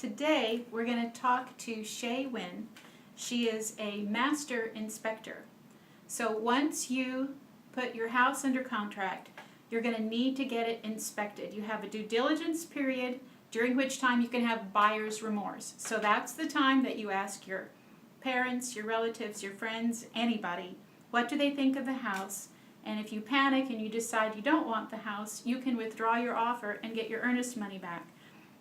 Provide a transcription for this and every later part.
Today we're going to talk to Shea Wynn. She is a master inspector. So once you put your house under contract, you're going to need to get it inspected. You have a due diligence period during which time you can have buyer's remorse. So that's the time that you ask your parents, your relatives, your friends, anybody, what do they think of the house? And if you panic and you decide you don't want the house, you can withdraw your offer and get your earnest money back.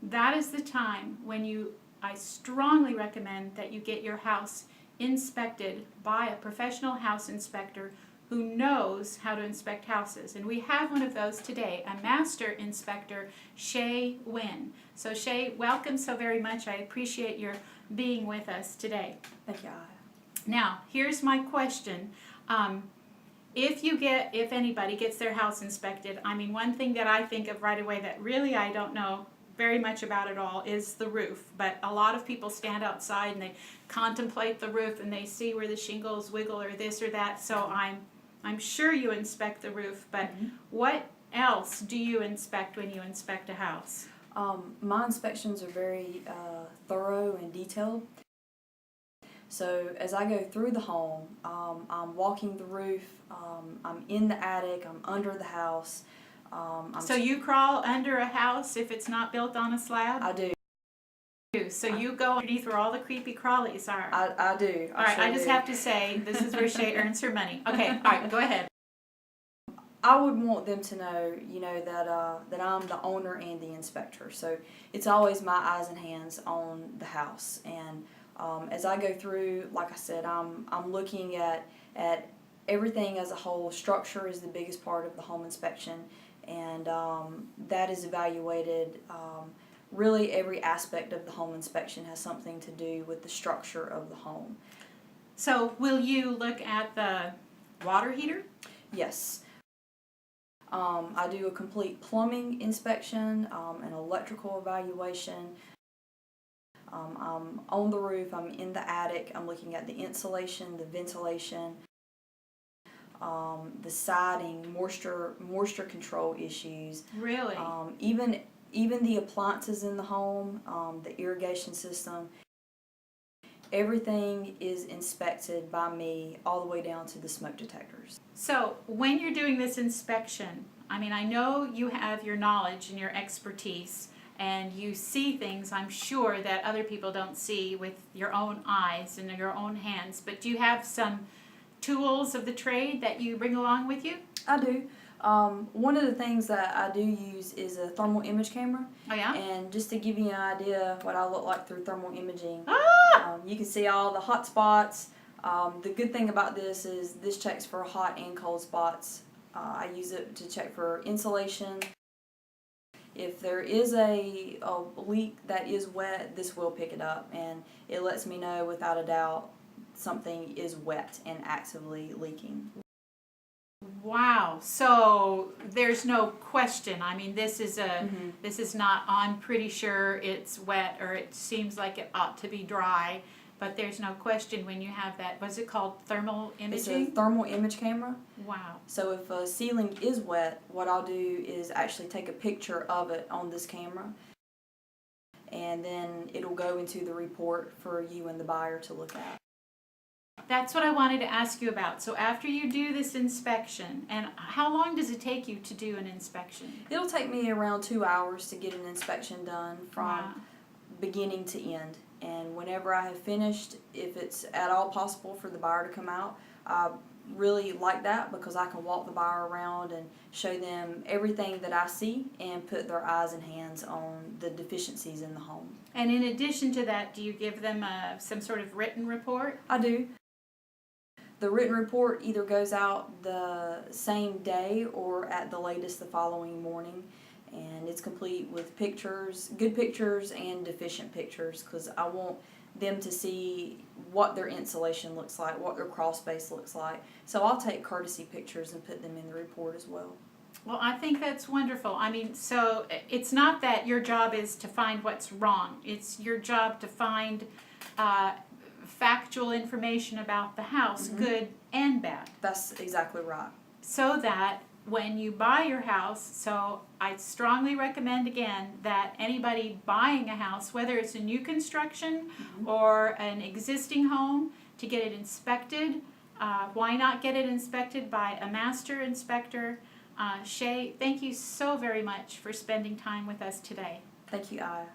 That is the time when I strongly recommend that you get your house inspected by a professional house inspector who knows how to inspect houses. And we have one of those today, a master inspector, Shea Wynn. So Shea, welcome so very much. I appreciate your being with us today. Thank you, Aija. Now, here's my question. If anybody gets their house inspected, I mean, one thing that I think of right away that really I don't know very much about it all is the roof. But a lot of people stand outside and they contemplate the roof and they see where the shingles wiggle or this or that. So I'm sure you inspect the roof, but what else do you inspect when you inspect a house? My inspections are very thorough and detailed. So as I go through the home, I'm walking the roof, I'm in the attic, I'm under the house. So you crawl under a house if it's not built on a slab? I do. So you go underneath where all the creepy crawlies are? I do. All right, I just have to say, this is where Shea earns her money. Okay, all right, go ahead. I would want them to know, that I'm the owner and the inspector. So it's always my eyes and hands on the house. And as I go through, like I said, I'm looking at everything as a whole. Structure is the biggest part of the home inspection, and that is evaluated. Really, every aspect of the home inspection has something to do with the structure of the home. So will you look at the water heater? Yes. I do a complete plumbing inspection, an electrical evaluation. I'm on the roof, I'm in the attic, I'm looking at the insulation, the ventilation, the siding, moisture control issues. Really? Even the appliances in the home, the irrigation system, everything is inspected by me all the way down to the smoke detectors. So when you're doing this inspection, I mean, I know you have your knowledge and your expertise and you see things, I'm sure, that other people don't see with your own eyes and your own hands, but do you have some tools of the trade that you bring along with you? I do. One of the things that I do use is a thermal image camera. Oh yeah? And just to give you an idea of what I look like through thermal imaging, Ah! you can see all the hot spots. The good thing about this is this checks for hot and cold spots. I use it to check for insulation. If there is a leak that is wet, this will pick it up, and it lets me know without a doubt something is wet and actively leaking. Wow, so there's no question. I mean, this is not, I'm pretty sure it's wet or it seems like it ought to be dry, but there's no question when you have that. What's it called? Thermal imaging? It's a thermal image camera. Wow. So if a ceiling is wet, what I'll do is actually take a picture of it on this camera, and then it'll go into the report for you and the buyer to look at. That's what I wanted to ask you about. So after you do this inspection, and how long does it take you to do an inspection? It'll take me around 2 hours to get an inspection done from beginning to end. And whenever I have finished, if it's at all possible for the buyer to come out, I really like that because I can walk the buyer around and show them everything that I see and put their eyes and hands on the deficiencies in the home. And in addition to that, do you give them some sort of written report? I do. The written report either goes out the same day or at the latest the following morning, and it's complete with pictures, good pictures and deficient pictures, because I want them to see what their insulation looks like, what their crawl space looks like. So I'll take courtesy pictures and put them in the report as well. Well, I think that's wonderful. I mean, so it's not that your job is to find what's wrong. It's your job to find factual information about the house, good and bad. That's exactly right. So that when you buy your house, so I strongly recommend again that anybody buying a house, whether it's a new construction or an existing home, to get it inspected. Why not get it inspected by a master inspector? Shea, thank you so very much for spending time with us today. Thank you, Aija.